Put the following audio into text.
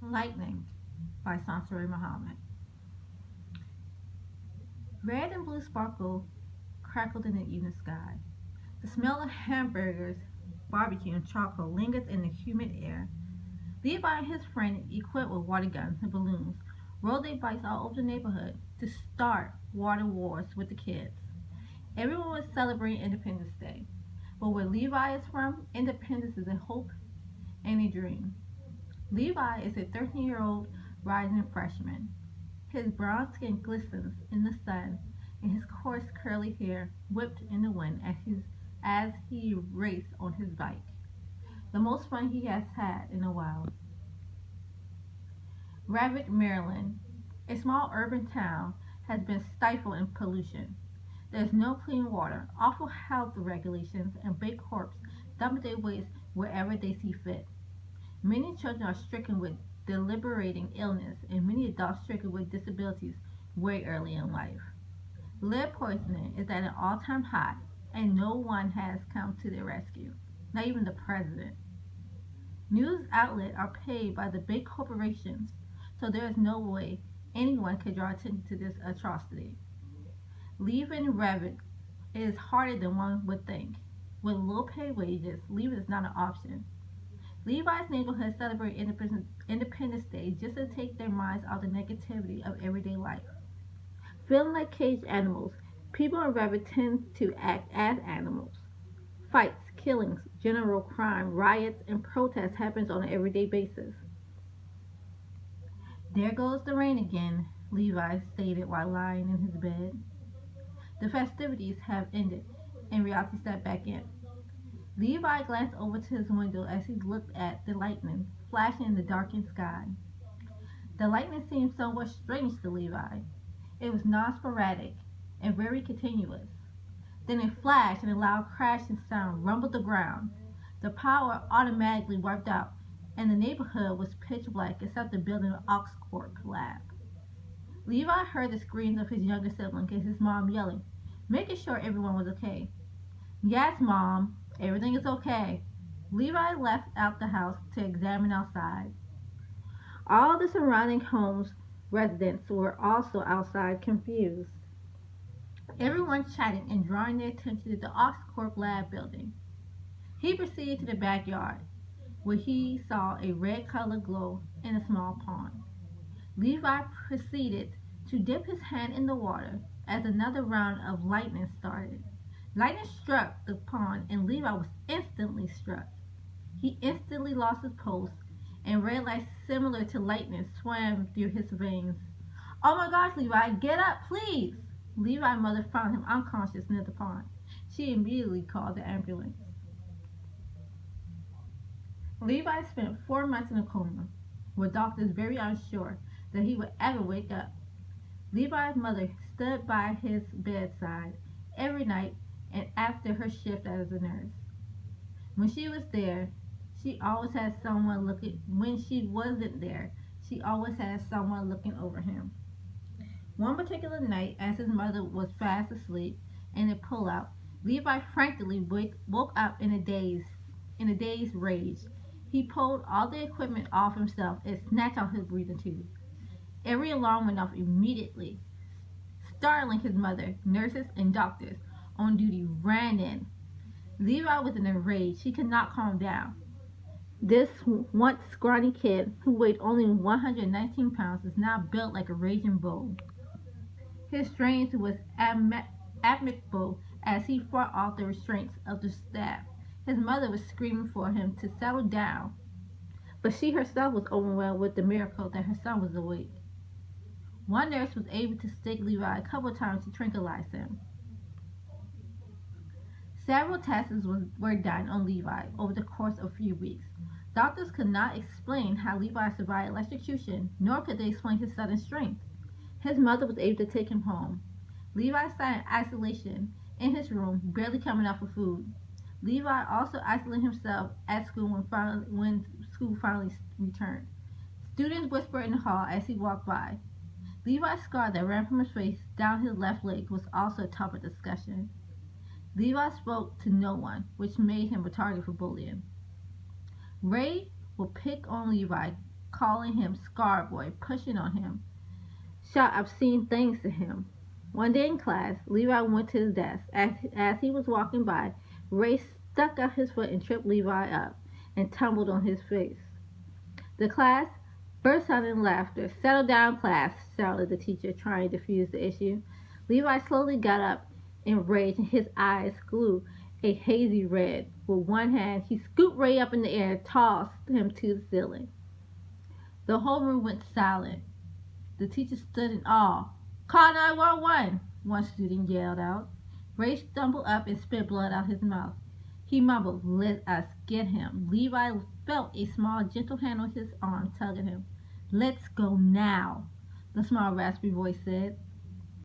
Lightning by Sansari Muhammad. Red and blue sparkle crackled in the evening sky. The smell of hamburgers, barbecue, and charcoal lingered in the humid air. Levi and his friend, equipped with water guns and balloons, rode their bikes all over the neighborhood to start water wars with the kids. Everyone was celebrating Independence Day, but where Levi is from, independence is a hope and a dream. Levi is a 13-year-old rising freshman. His brown skin glistens in the sun, and his coarse curly hair whipped in the wind as he raced on his bike. The most fun he has had in a while. Ravitt, Maryland, a small urban town, has been stifled in pollution. There is no clean water, awful health regulations, and big corps dump their waste wherever they see fit. Many children are stricken with debilitating illness, and many adults stricken with disabilities way early in life. Lead poisoning is at an all-time high, and no one has come to their rescue, not even the president. News outlets are paid by the big corporations, so there is no way anyone can draw attention to this atrocity. Leaving Revit is harder than one would think. With low pay wages, leaving is not an option. Levi's neighborhood celebrates Independence Day just to take their minds off the negativity of everyday life. Feeling like caged animals, people in Revit tend to act as animals. Fights, killings, general crime, riots, and protests happens on an everyday basis. There goes the rain again, Levi stated while lying in his bed. The festivities have ended, and reality stepped back in. Levi glanced over to his window as he looked at the lightning flashing in the darkened sky. The lightning seemed somewhat strange to Levi. It was non-sporadic and very continuous. Then a flash and a loud crashing sound rumbled the ground. The power automatically wiped out, and the neighborhood was pitch black except the building of Oxcorp lab. Levi heard the screams of his younger sibling and his mom yelling, making sure everyone was okay. Yes, Mom, everything is okay. Levi left out the house to examine outside. All the surrounding homes residents were also outside confused. Everyone chatting and drawing their attention to the Oxcorp lab building. He proceeded to the backyard, where he saw a red colored glow in a small pond. Levi proceeded to dip his hand in the water as another round of lightning started. Lightning struck the pond and Levi was instantly struck. He instantly lost his pulse and red light similar to lightning swam through his veins. Oh my gosh, Levi, get up, please! Levi's mother found him unconscious near the pond. She immediately called the ambulance. Levi spent 4 months in a coma, with doctors very unsure that he would ever wake up. Levi's mother stood by his bedside every night and after her shift as a nurse. When she was there, she always had someone looking. When she wasn't there, she always had someone looking over him. One particular night, as his mother was fast asleep in a pullout, Levi frankly woke up in a dazed rage. He pulled all the equipment off himself and snatched out his breathing tube. Every alarm went off immediately, startling his mother. Nurses and doctors on duty ran in. Levi was in a rage. He could not calm down. This once scrawny kid, who weighed only 119 pounds, is now built like a raging bull. His strength was admirable as he fought off the restraints of the staff. His mother was screaming for him to settle down, but she herself was overwhelmed with the miracle that her son was awake. One nurse was able to stick Levi a couple of times to tranquilize him. Several tests were done on Levi over the course of a few weeks. Doctors could not explain how Levi survived electrocution, nor could they explain his sudden strength. His mother was able to take him home. Levi sat in isolation in his room, barely coming out for food. Levi also isolated himself at school when school finally returned. Students whispered in the hall as he walked by. Levi's scar that ran from his face down his left leg was also a topic of discussion. Levi spoke to no one, which made him a target for bullying. Ray would pick on Levi, calling him Scar Boy, pushing on him, shout obscene things to him. One day in class, Levi went to his desk. As he was walking by, Ray stuck out his foot and tripped Levi up and tumbled on his face. The class burst out in laughter. Settle down, class, shouted the teacher, trying to defuse the issue. Levi slowly got up in rage and his eyes grew a hazy red. With one hand, he scooped Ray up in the air and tossed him to the ceiling. The whole room went silent. The teacher stood in awe. Call 911, one student yelled out. Ray stumbled up and spit blood out his mouth. He mumbled, let us get him. Levi felt a small, gentle hand on his arm, tugging him. Let's go now, the small, raspy voice said.